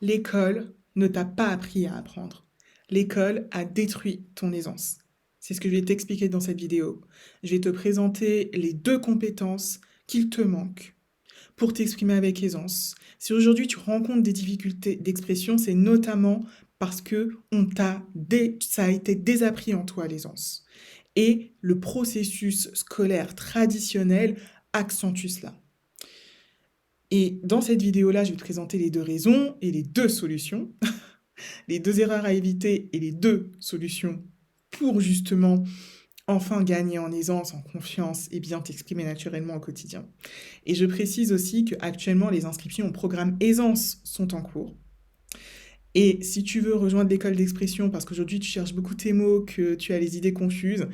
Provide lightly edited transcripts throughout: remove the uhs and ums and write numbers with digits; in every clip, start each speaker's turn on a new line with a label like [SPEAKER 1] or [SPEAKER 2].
[SPEAKER 1] L'école ne t'a pas appris à apprendre. L'école a détruit ton aisance. C'est ce que je vais t'expliquer dans cette vidéo. Je vais te présenter les deux compétences qu'il te manquent pour t'exprimer avec aisance. Si aujourd'hui tu rencontres des difficultés d'expression, c'est notamment parce que ça a été désappris en toi l'aisance. Et le processus scolaire traditionnel accentue cela. Et dans cette vidéo-là, je vais te présenter les deux raisons et les deux solutions, les deux erreurs à éviter et les deux solutions pour justement enfin gagner en aisance, en confiance et bien t'exprimer naturellement au quotidien. Et je précise aussi qu'actuellement, les inscriptions au programme Aisance sont en cours. Et si tu veux rejoindre l'école d'expression parce qu'aujourd'hui tu cherches beaucoup tes mots, que tu as les idées confuses,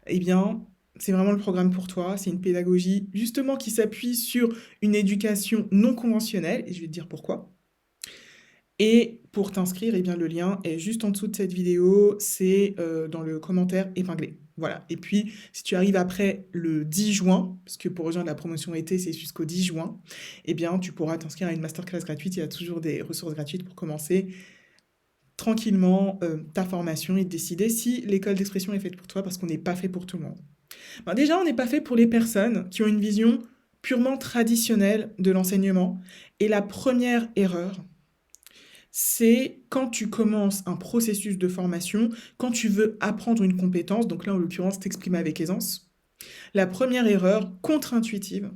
[SPEAKER 1] eh bien, c'est vraiment le programme pour toi. C'est une pédagogie justement qui s'appuie sur une éducation non conventionnelle, et je vais te dire pourquoi. Et pour t'inscrire, eh bien, le lien est juste en dessous de cette vidéo, c'est dans le commentaire épinglé. Voilà. Et puis, si tu arrives après le 10 juin, parce que pour rejoindre la promotion été, c'est jusqu'au 10 juin, eh bien, tu pourras t'inscrire à une masterclass gratuite. Il y a toujours des ressources gratuites pour commencer tranquillement ta formation et décider si l'école d'expression est faite pour toi, parce qu'on n'est pas fait pour tout le monde. Ben déjà, on n'est pas fait pour les personnes qui ont une vision purement traditionnelle de l'enseignement. Et la première erreur, c'est quand tu commences un processus de formation, quand tu veux apprendre une compétence, donc là en l'occurrence t'exprimer avec aisance, la première erreur contre-intuitive,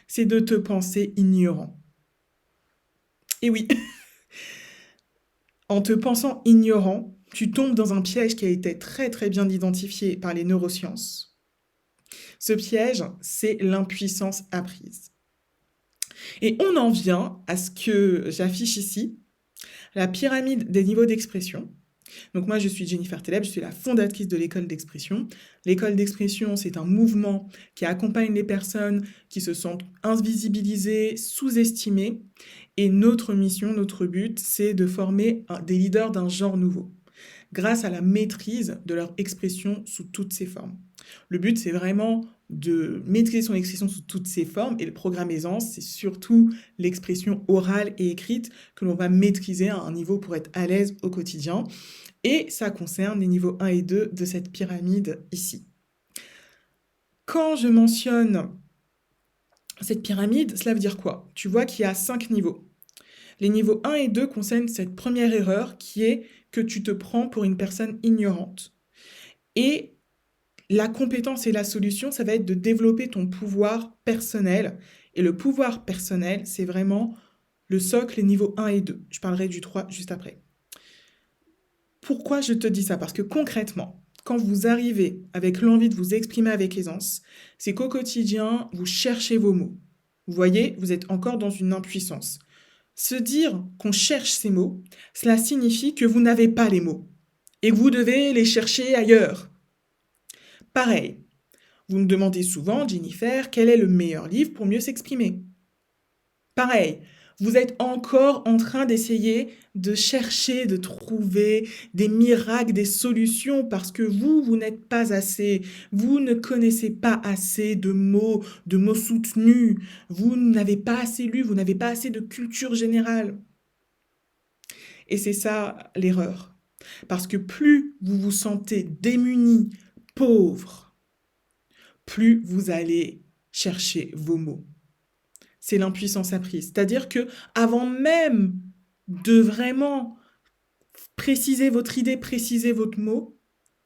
[SPEAKER 1] c'est de te penser ignorant. Et oui, en te pensant ignorant, tu tombes dans un piège qui a été très très bien identifié par les neurosciences. Ce piège, c'est l'impuissance apprise. Et on en vient à ce que j'affiche ici, la pyramide des niveaux d'expression. Donc moi, je suis Jennifer Teleb, je suis la fondatrice de l'école d'expression. L'école d'expression, c'est un mouvement qui accompagne les personnes qui se sentent invisibilisées, sous-estimées. Et notre mission, notre but, c'est de former des leaders d'un genre nouveau, grâce à la maîtrise de leur expression sous toutes ses formes. Le but, c'est vraiment de maîtriser son expression sous toutes ses formes, et le programme Aisance, c'est surtout l'expression orale et écrite que l'on va maîtriser à un niveau pour être à l'aise au quotidien. Et ça concerne les niveaux 1 et 2 de cette pyramide ici. Quand je mentionne cette pyramide, cela veut dire quoi? Tu vois qu'il y a 5 niveaux. Les niveaux 1 et 2 concernent cette première erreur qui est que tu te prends pour une personne ignorante. Et la compétence et la solution, ça va être de développer ton pouvoir personnel. Et le pouvoir personnel, c'est vraiment le socle, les niveaux 1 et 2. Je parlerai du 3 juste après. Pourquoi je te dis ça? Parce que concrètement, quand vous arrivez avec l'envie de vous exprimer avec aisance, c'est qu'au quotidien, vous cherchez vos mots. Vous voyez, vous êtes encore dans une impuissance. Se dire qu'on cherche ces mots, cela signifie que vous n'avez pas les mots et que vous devez les chercher ailleurs. Pareil, vous me demandez souvent, Jennifer, quel est le meilleur livre pour mieux s'exprimer? Pareil, vous êtes encore en train d'essayer de chercher, de trouver des miracles, des solutions parce que vous n'êtes pas assez. Vous ne connaissez pas assez de mots soutenus. Vous n'avez pas assez lu, vous n'avez pas assez de culture générale. Et c'est ça l'erreur. Parce que plus vous vous sentez démuni, pauvre, plus vous allez chercher vos mots. C'est l'impuissance apprise. C'est-à-dire que avant même de vraiment préciser votre idée, préciser votre mot,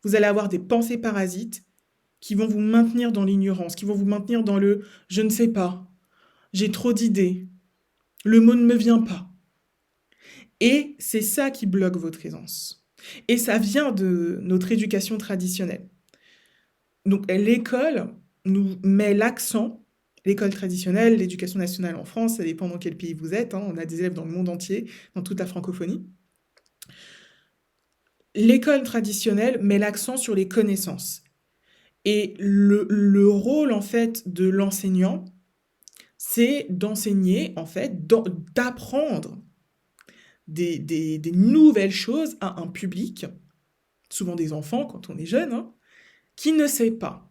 [SPEAKER 1] vous allez avoir des pensées parasites qui vont vous maintenir dans l'ignorance, qui vont vous maintenir dans le je ne sais pas, j'ai trop d'idées, le mot ne me vient pas. Et c'est ça qui bloque votre aisance. Et ça vient de notre éducation traditionnelle. Donc l'école nous met l'accent, l'école traditionnelle, l'éducation nationale en France, ça dépend dans quel pays vous êtes, hein, on a des élèves dans le monde entier, dans toute la francophonie. L'école traditionnelle met l'accent sur les connaissances. Et le rôle, en fait, de l'enseignant, c'est d'enseigner, en fait, d'apprendre des nouvelles choses à un public, souvent des enfants quand on est jeune, hein, qui ne sait pas.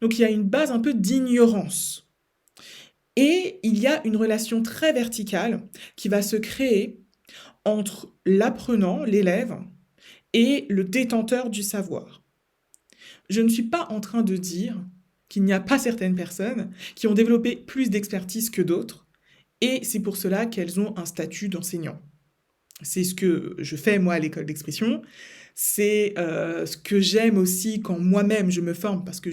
[SPEAKER 1] Donc il y a une base un peu d'ignorance. Et il y a une relation très verticale qui va se créer entre l'apprenant, l'élève, et le détenteur du savoir. Je ne suis pas en train de dire qu'il n'y a pas certaines personnes qui ont développé plus d'expertise que d'autres, et c'est pour cela qu'elles ont un statut d'enseignant. C'est ce que je fais moi à l'école d'expression. C'est ce que j'aime aussi quand moi-même je me forme, parce que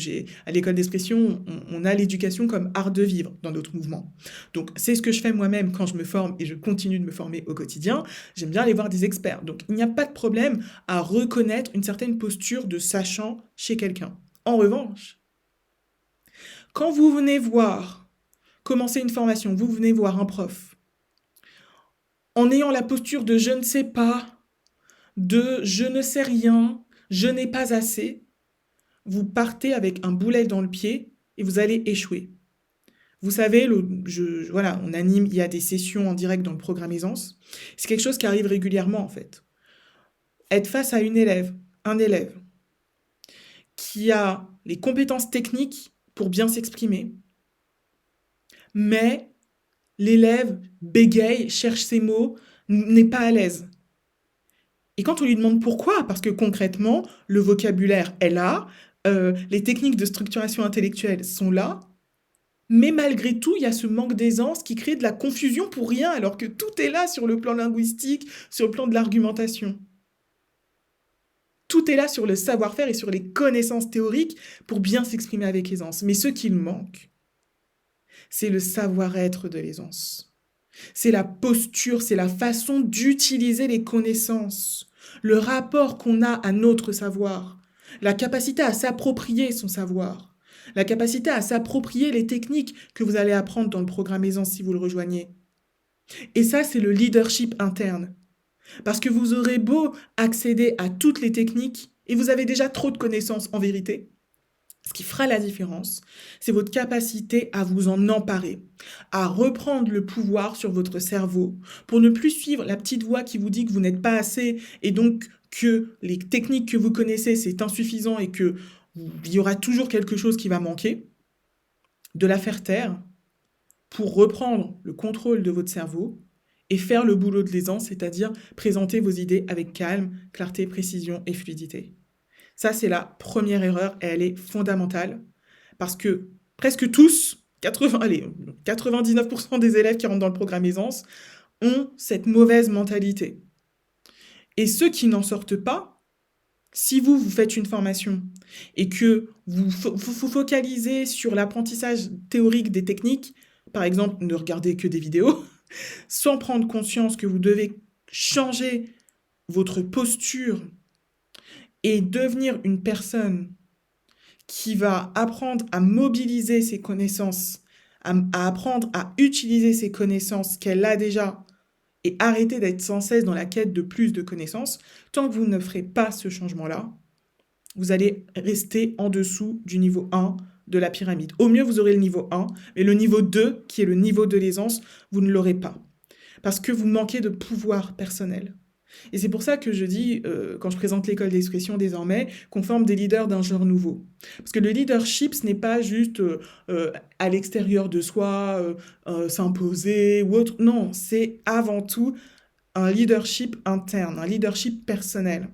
[SPEAKER 1] à l'école d'expression, on a l'éducation comme art de vivre dans notre mouvement. Donc c'est ce que je fais moi-même quand je me forme et je continue de me former au quotidien. J'aime bien aller voir des experts. Donc il n'y a pas de problème à reconnaître une certaine posture de sachant chez quelqu'un. En revanche, quand vous venez voir, commencer une formation, vous venez voir un prof, en ayant la posture de je ne sais pas, de je ne sais rien, je n'ai pas assez, vous partez avec un boulet dans le pied et vous allez échouer. Vous savez, voilà, on anime, il y a des sessions en direct dans le programme Aisance. C'est quelque chose qui arrive régulièrement en fait. Être face à un élève qui a les compétences techniques pour bien s'exprimer, mais l'élève bégaye, cherche ses mots, n'est pas à l'aise. Et quand on lui demande pourquoi, parce que concrètement, le vocabulaire est là, les techniques de structuration intellectuelle sont là, mais malgré tout, il y a ce manque d'aisance qui crée de la confusion pour rien, alors que tout est là sur le plan linguistique, sur le plan de l'argumentation. Tout est là sur le savoir-faire et sur les connaissances théoriques pour bien s'exprimer avec aisance. Mais ce qu'il manque, c'est le savoir-être de l'aisance. C'est la posture, c'est la façon d'utiliser les connaissances, le rapport qu'on a à notre savoir, la capacité à s'approprier son savoir, la capacité à s'approprier les techniques que vous allez apprendre dans le programme Aisance si vous le rejoignez. Et ça, c'est le leadership interne. Parce que vous aurez beau accéder à toutes les techniques et vous avez déjà trop de connaissances en vérité. Ce qui fera la différence, c'est votre capacité à vous en emparer, à reprendre le pouvoir sur votre cerveau, pour ne plus suivre la petite voix qui vous dit que vous n'êtes pas assez et donc que les techniques que vous connaissez, c'est insuffisant et qu'il y aura toujours quelque chose qui va manquer, de la faire taire pour reprendre le contrôle de votre cerveau et faire le boulot de l'aisance, c'est-à-dire présenter vos idées avec calme, clarté, précision et fluidité. Ça, c'est la première erreur et elle est fondamentale parce que presque tous, 99% des élèves qui rentrent dans le programme Aisance ont cette mauvaise mentalité. Et ceux qui n'en sortent pas, si vous faites une formation et que vous focalisez sur l'apprentissage théorique des techniques, par exemple, ne regardez que des vidéos, sans prendre conscience que vous devez changer votre posture et devenir une personne qui va apprendre à mobiliser ses connaissances, à apprendre à utiliser ses connaissances qu'elle a déjà et arrêter d'être sans cesse dans la quête de plus de connaissances, tant que vous ne ferez pas ce changement-là, vous allez rester en dessous du niveau 1 de la pyramide. Au mieux, vous aurez le niveau 1, mais le niveau 2, qui est le niveau de l'aisance, vous ne l'aurez pas. Parce que vous manquez de pouvoir personnel. Et c'est pour ça que je dis, quand je présente l'école d'expression désormais, qu'on forme des leaders d'un genre nouveau. Parce que le leadership, ce n'est pas juste à l'extérieur de soi, s'imposer ou autre. Non, c'est avant tout un leadership interne, un leadership personnel.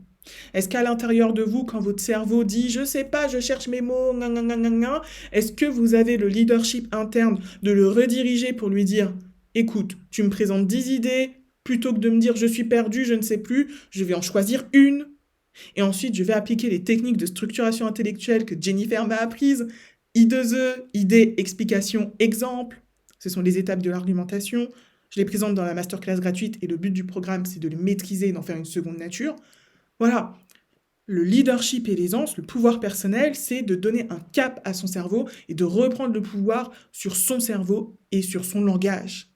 [SPEAKER 1] Est-ce qu'à l'intérieur de vous, quand votre cerveau dit je sais pas, je cherche mes mots, est-ce que vous avez le leadership interne de le rediriger pour lui dire écoute, tu me présentes 10 idées, plutôt que de me dire je suis perdu, je ne sais plus, je vais en choisir une. Et ensuite, je vais appliquer les techniques de structuration intellectuelle que Jennifer m'a apprises. I2E, idée, explication, exemple. Ce sont les étapes de l'argumentation. Je les présente dans la masterclass gratuite et le but du programme, c'est de les maîtriser et d'en faire une seconde nature. Voilà. Le leadership et l'aisance, le pouvoir personnel, c'est de donner un cap à son cerveau et de reprendre le pouvoir sur son cerveau et sur son langage.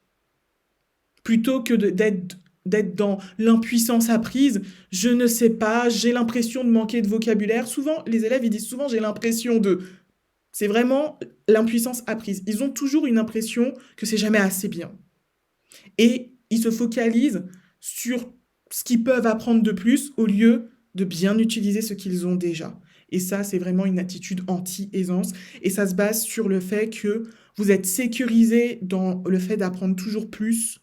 [SPEAKER 1] Plutôt que d'être dans l'impuissance apprise, je ne sais pas, j'ai l'impression de manquer de vocabulaire. Souvent, les élèves, ils disent souvent j'ai l'impression de... C'est vraiment l'impuissance apprise. Ils ont toujours une impression que c'est jamais assez bien. Et ils se focalisent sur ce qu'ils peuvent apprendre de plus au lieu de bien utiliser ce qu'ils ont déjà. Et ça, c'est vraiment une attitude anti-aisance. Et ça se base sur le fait que vous êtes sécurisé dans le fait d'apprendre toujours plus,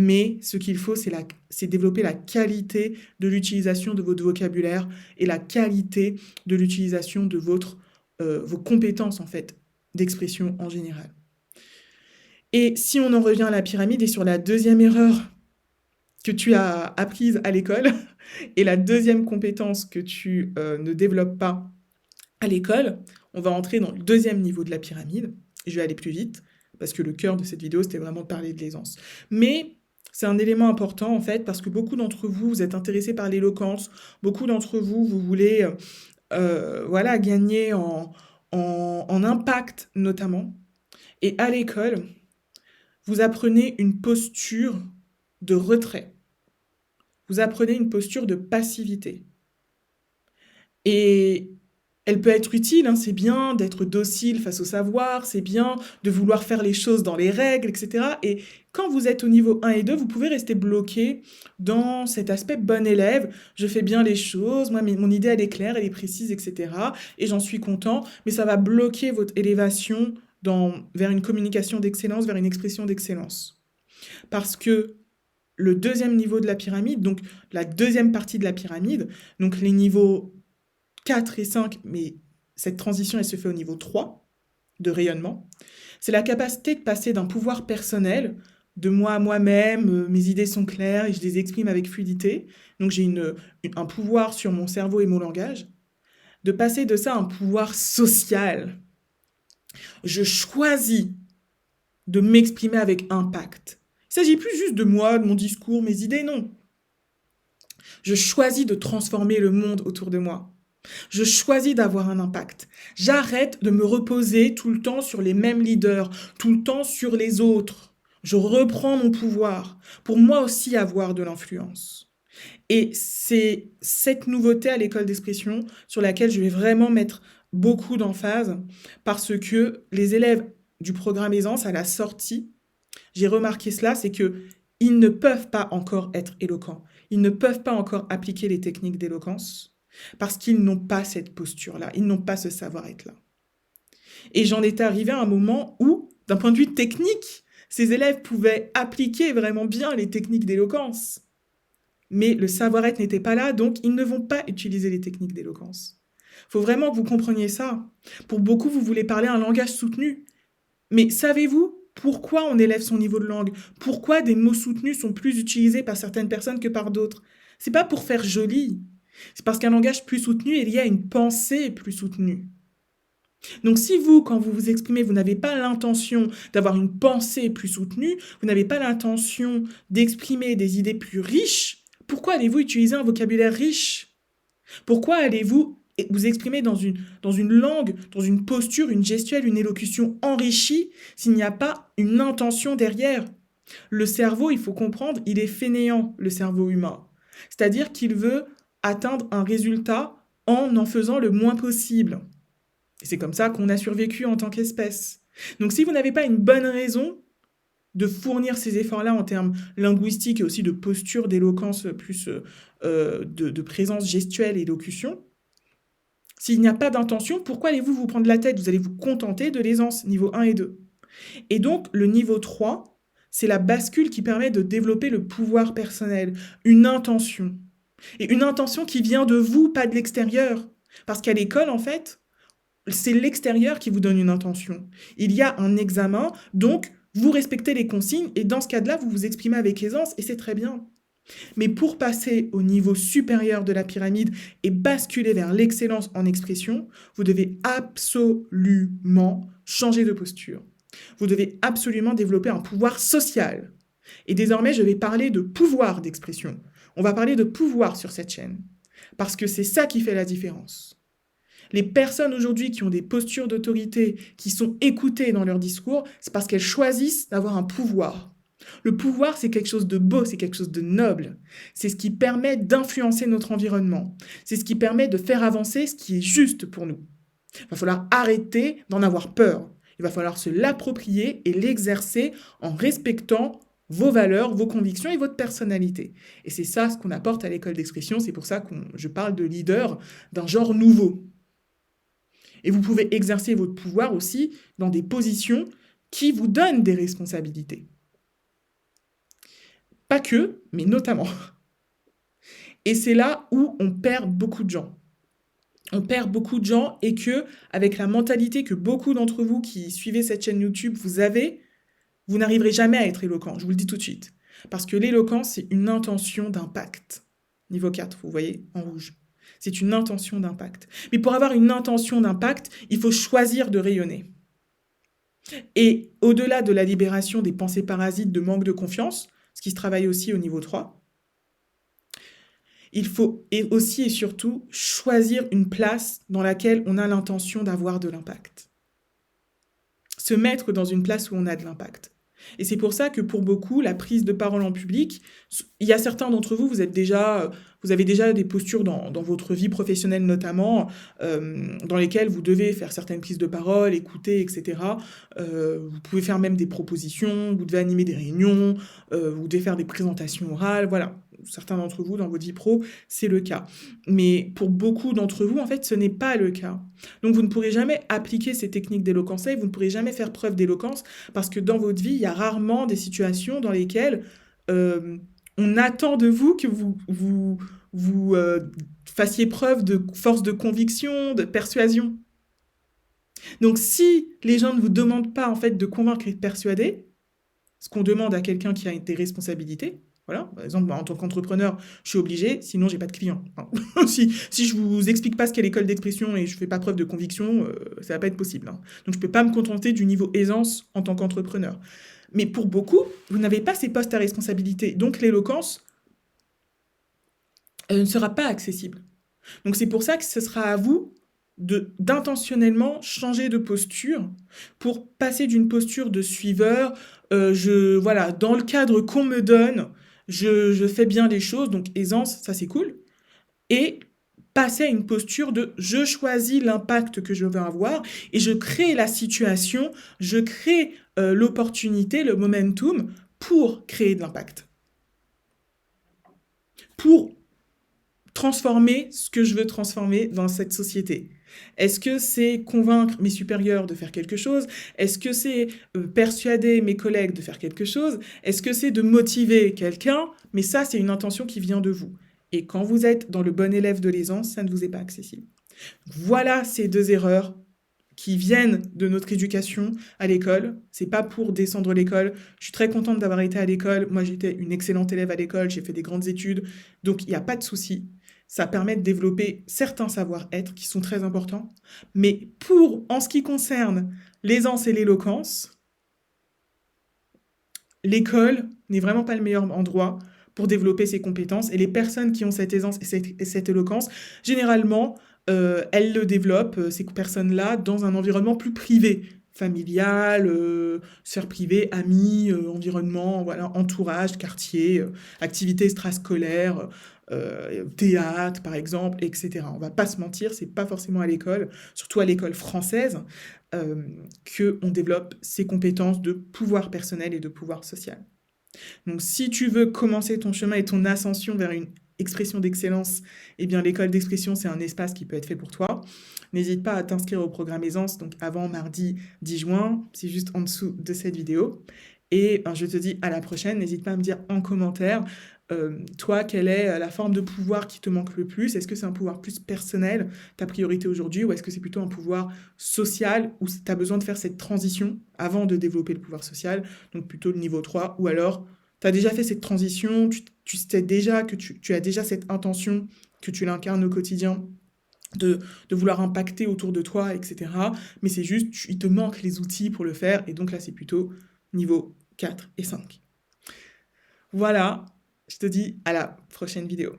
[SPEAKER 1] mais ce qu'il faut, c'est développer la qualité de l'utilisation de votre vocabulaire et la qualité de l'utilisation de vos compétences, en fait, d'expression en général. Et si on en revient à la pyramide et sur la deuxième erreur que tu as apprise à l'école et la deuxième compétence que tu ne développes pas à l'école, on va entrer dans le deuxième niveau de la pyramide. Et je vais aller plus vite parce que le cœur de cette vidéo, c'était vraiment de parler de l'aisance. Mais c'est un élément important en fait parce que beaucoup d'entre vous, vous êtes intéressés par l'éloquence, beaucoup d'entre vous, vous voulez voilà, gagner en impact notamment. Et à l'école, vous apprenez une posture de retrait. Vous apprenez une posture de passivité. Et elle peut être utile, hein, c'est bien d'être docile face au savoir, c'est bien de vouloir faire les choses dans les règles, etc. Et quand vous êtes au niveau 1 et 2, vous pouvez rester bloqué dans cet aspect bon élève. Je fais bien les choses, moi, mon idée, elle est claire, elle est précise, etc. Et j'en suis content, mais ça va bloquer votre élévation vers une communication d'excellence, vers une expression d'excellence. Parce que le deuxième niveau de la pyramide, donc la deuxième partie de la pyramide, donc les niveaux 4 et 5, mais cette transition, elle se fait au niveau 3 de rayonnement. C'est la capacité de passer d'un pouvoir personnel, de moi à moi-même, mes idées sont claires et je les exprime avec fluidité, donc j'ai un pouvoir sur mon cerveau et mon langage, de passer de ça à un pouvoir social. Je choisis de m'exprimer avec impact. Il ne s'agit plus juste de moi, de mon discours, mes idées, non. Je choisis de transformer le monde autour de moi. Je choisis d'avoir un impact. J'arrête de me reposer tout le temps sur les mêmes leaders, tout le temps sur les autres. Je reprends mon pouvoir pour moi aussi avoir de l'influence. Et c'est cette nouveauté à l'école d'expression sur laquelle je vais vraiment mettre beaucoup d'emphase parce que les élèves du programme Aisance à la sortie, j'ai remarqué cela, c'est que ils ne peuvent pas encore être éloquents. Ils ne peuvent pas encore appliquer les techniques d'éloquence parce qu'ils n'ont pas cette posture-là, ils n'ont pas ce savoir-être-là. Et j'en étais arrivée à un moment où, d'un point de vue technique, ces élèves pouvaient appliquer vraiment bien les techniques d'éloquence. Mais le savoir-être n'était pas là, donc ils ne vont pas utiliser les techniques d'éloquence. Il faut vraiment que vous compreniez ça. Pour beaucoup, vous voulez parler un langage soutenu. Mais savez-vous pourquoi on élève son niveau de langue? Pourquoi des mots soutenus sont plus utilisés par certaines personnes que par d'autres? C'est pas pour faire joli. C'est parce qu'un langage plus soutenu est lié à une pensée plus soutenue. Donc si vous, quand vous vous exprimez, vous n'avez pas l'intention d'avoir une pensée plus soutenue, vous n'avez pas l'intention d'exprimer des idées plus riches, pourquoi allez-vous utiliser un vocabulaire riche? Pourquoi allez-vous vous exprimer dans une langue, dans une posture, une gestuelle, une élocution enrichie s'il n'y a pas une intention derrière? Le cerveau, il faut comprendre, il est fainéant, le cerveau humain. C'est-à-dire qu'il veut atteindre un résultat en faisant le moins possible. Et c'est comme ça qu'on a survécu en tant qu'espèce. Donc si vous n'avez pas une bonne raison de fournir ces efforts-là en termes linguistiques et aussi de posture, d'éloquence, plus de présence gestuelle et d'élocution, s'il n'y a pas d'intention, pourquoi allez-vous vous prendre la tête? Vous allez vous contenter de l'aisance, niveau 1 et 2. Et donc, le niveau 3, c'est la bascule qui permet de développer le pouvoir personnel, une intention. Et une intention qui vient de vous, pas de l'extérieur. Parce qu'à l'école, en fait, c'est l'extérieur qui vous donne une intention. Il y a un examen, donc vous respectez les consignes et dans ce cas-là, vous vous exprimez avec aisance et c'est très bien. Mais pour passer au niveau supérieur de la pyramide et basculer vers l'excellence en expression, vous devez absolument changer de posture. Vous devez absolument développer un pouvoir social. Et désormais, je vais parler de pouvoir d'expression. On va parler de pouvoir sur cette chaîne. Parce que c'est ça qui fait la différence. Les personnes aujourd'hui qui ont des postures d'autorité, qui sont écoutées dans leur discours, c'est parce qu'elles choisissent d'avoir un pouvoir. Le pouvoir, c'est quelque chose de beau, c'est quelque chose de noble. C'est ce qui permet d'influencer notre environnement. C'est ce qui permet de faire avancer ce qui est juste pour nous. Il va falloir arrêter d'en avoir peur. Il va falloir se l'approprier et l'exercer en respectant vos valeurs, vos convictions et votre personnalité. Et c'est ça ce qu'on apporte à l'école d'expression. C'est pour ça que je parle de leader d'un genre nouveau. Et vous pouvez exercer votre pouvoir aussi dans des positions qui vous donnent des responsabilités. Pas que, mais notamment. Et c'est là où on perd beaucoup de gens. On perd beaucoup de gens et que, avec la mentalité que beaucoup d'entre vous qui suivez cette chaîne YouTube, vous avez, vous n'arriverez jamais à être éloquent. Je vous le dis tout de suite. Parce que l'éloquence, c'est une intention d'impact. Niveau 4, vous voyez, en rouge. C'est une intention d'impact. Mais pour avoir une intention d'impact, il faut choisir de rayonner. Et au-delà de la libération des pensées parasites de manque de confiance, ce qui se travaille aussi au niveau 3, il faut aussi et surtout choisir une place dans laquelle on a l'intention d'avoir de l'impact. Se mettre dans une place où on a de l'impact. Et c'est pour ça que pour beaucoup, la prise de parole en public, il y a certains d'entre vous, vous avez déjà des postures dans votre vie professionnelle notamment, dans lesquelles vous devez faire certaines prises de parole, écouter, etc. Vous pouvez faire même des propositions, vous devez animer des réunions, vous devez faire des présentations orales, voilà. Certains d'entre vous, dans votre vie pro, c'est le cas. Mais pour beaucoup d'entre vous, en fait, ce n'est pas le cas. Donc vous ne pourrez jamais appliquer ces techniques d'éloquence et vous ne pourrez jamais faire preuve d'éloquence parce que dans votre vie, il y a rarement des situations dans lesquelles on attend de vous que vous fassiez preuve de force de conviction, de persuasion. Donc si les gens ne vous demandent pas en fait de convaincre et de persuader, ce qu'on demande à quelqu'un qui a des responsabilités, voilà, par exemple, en tant qu'entrepreneur, je suis obligé, sinon j'ai pas de clients. Hein. Si je vous explique pas ce qu'est l'école d'expression et je fais pas preuve de conviction, ça va pas être possible. Hein. Donc je peux pas me contenter du niveau aisance en tant qu'entrepreneur. Mais pour beaucoup, vous n'avez pas ces postes à responsabilité. Donc l'éloquence ne sera pas accessible. Donc c'est pour ça que ce sera à vous d'intentionnellement changer de posture pour passer d'une posture de suiveur, voilà, dans le cadre qu'on me donne, je fais bien les choses, donc aisance, ça c'est cool, et passer à une posture de je choisis l'impact que je veux avoir et je crée la situation, je crée l'opportunité, le momentum pour créer de l'impact, pour transformer ce que je veux transformer dans cette société. Est-ce que c'est convaincre mes supérieurs de faire quelque chose? Est-ce que c'est persuader mes collègues de faire quelque chose? Est-ce que c'est de motiver quelqu'un? Mais ça, c'est une intention qui vient de vous. Et quand vous êtes dans le bon élève de l'aisance, ça ne vous est pas accessible. Voilà ces deux erreurs qui viennent de notre éducation à l'école. C'est pas pour descendre l'école. Je suis très contente d'avoir été à l'école. Moi, j'étais une excellente élève à l'école. J'ai fait des grandes études. Donc, il n'y a pas de souci. Ça permet de développer certains savoir-être qui sont très importants. Mais en ce qui concerne l'aisance et l'éloquence, l'école n'est vraiment pas le meilleur endroit pour développer ces compétences. Et les personnes qui ont cette aisance et cette éloquence, généralement, elles le développent, ces personnes-là, dans un environnement plus privé, familial, sphère privée, amis, environnement, voilà, entourage, quartier, activités extrascolaires, théâtre, par exemple, etc. On va pas se mentir, c'est pas forcément à l'école, surtout à l'école française, qu'on développe ces compétences de pouvoir personnel et de pouvoir social. Donc, si tu veux commencer ton chemin et ton ascension vers une expression d'excellence, eh bien, l'école d'expression, c'est un espace qui peut être fait pour toi. N'hésite pas à t'inscrire au programme Aisance, donc avant mardi 10 juin, c'est juste en dessous de cette vidéo. Et je te dis à la prochaine, n'hésite pas à me dire en commentaire, toi, quelle est la forme de pouvoir qui te manque le plus? Est-ce que c'est un pouvoir plus personnel, ta priorité aujourd'hui, ou est-ce que c'est plutôt un pouvoir social, où tu as besoin de faire cette transition avant de développer le pouvoir social, donc plutôt le niveau 3, ou alors tu as déjà fait cette transition, tu sais déjà que tu as déjà cette intention, que tu l'incarnes au quotidien, de vouloir impacter autour de toi, etc. Mais c'est juste, il te manque les outils pour le faire, et donc là, c'est plutôt niveau 4 et 5. Voilà, je te dis à la prochaine vidéo.